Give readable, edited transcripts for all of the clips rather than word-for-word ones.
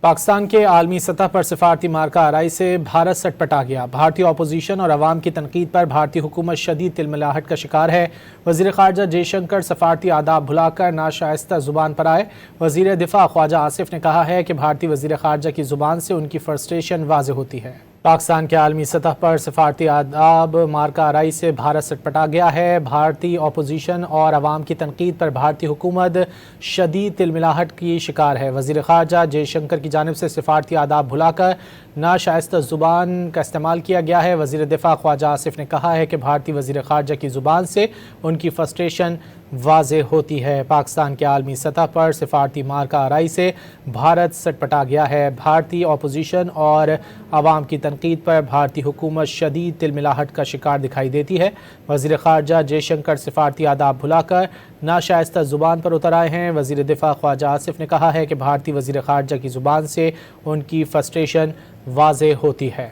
پاکستان کے عالمی سطح پر سفارتی مارکہ آرائی سے بھارت سٹپٹا گیا۔ بھارتی اپوزیشن اور عوام کی تنقید پر بھارتی حکومت شدید تلملاہٹ کا شکار ہے۔ وزیر خارجہ جے شنکر سفارتی آداب بھلا کر ناشائستہ زبان پر آئے۔ وزیر دفاع خواجہ آصف نے کہا ہے کہ بھارتی وزیر خارجہ کی زبان سے ان کی فرسٹریشن واضح ہوتی ہے۔ پاکستان کے عالمی سطح پر سفارتی آداب مارکہ آرائی سے بھارت سٹپٹا گیا ہے۔ بھارتی اپوزیشن اور عوام کی تنقید پر بھارتی حکومت شدید تلملاہٹ کی شکار ہے۔ وزیر خارجہ جے شنکر کی جانب سے سفارتی آداب بھلا کر ناشائستہ زبان کا استعمال کیا گیا ہے۔ وزیر دفاع خواجہ آصف نے کہا ہے کہ بھارتی وزیر خارجہ کی زبان سے ان کی فرسٹریشن واضح ہوتی ہے۔ پاکستان کے عالمی سطح پر سفارتی مارکہ آرائی سے بھارت سٹپٹا گیا ہے۔ بھارتی اپوزیشن اور عوام کی تنقید پر بھارتی حکومت شدید تلملاہٹ کا شکار دکھائی دیتی ہے۔ وزیر خارجہ جے شنکر سفارتی آداب بھلا کر ناشائستہ زبان پر اتر آئے ہیں۔ وزیر دفاع خواجہ آصف نے کہا ہے کہ بھارتی وزیر خارجہ کی زبان سے ان کی فرسٹریشن واضح ہوتی ہے۔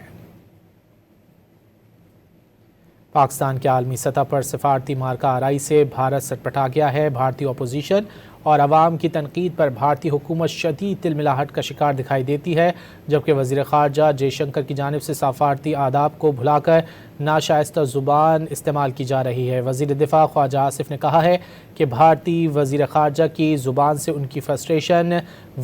پاکستان کے عالمی سطح پر سفارتی مارکہ آرائی سے بھارت سٹپٹا گیا ہے۔ بھارتی اپوزیشن اور عوام کی تنقید پر بھارتی حکومت شدید تلملاہٹ کا شکار دکھائی دیتی ہے، جبکہ وزیر خارجہ جے شنکر کی جانب سے سفارتی آداب کو بھلا کر ناشائستہ زبان استعمال کی جا رہی ہے۔ وزیر دفاع خواجہ آصف نے کہا ہے کہ بھارتی وزیر خارجہ کی زبان سے ان کی فرسٹریشن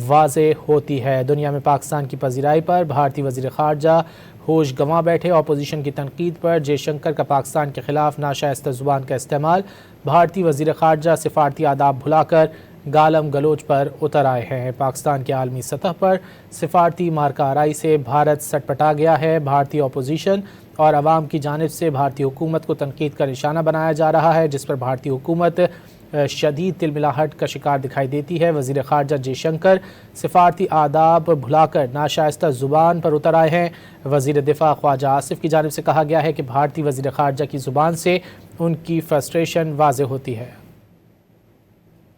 واضح ہوتی ہے۔ دنیا میں پاکستان کی پذیرائی پر بھارتی وزیر خارجہ ہوش گنوا بیٹھے۔ اپوزیشن کی تنقید پر جے شنکر کا پاکستان کے خلاف ناشائستہ زبان کا استعمال۔ بھارتی وزیر خارجہ سفارتی آداب بھلا کر گالم گلوچ پر اتر آئے ہیں۔ پاکستان کے عالمی سطح پر سفارتی مارکہ آرائی سے بھارت سٹپٹا گیا ہے۔ بھارتی اپوزیشن اور عوام کی جانب سے بھارتی حکومت کو تنقید کا نشانہ بنایا جا رہا ہے، جس پر بھارتی حکومت شدید تلملاہٹ کا شکار دکھائی دیتی ہے۔ وزیر خارجہ جے شنکر سفارتی آداب بھلا کر ناشائستہ زبان پر اتر آئے ہیں۔ وزیر دفاع خواجہ آصف کی جانب سے کہا گیا ہے کہ بھارتی وزیر خارجہ کی زبان سے ان کی فرسٹریشن واضح ہوتی ہے۔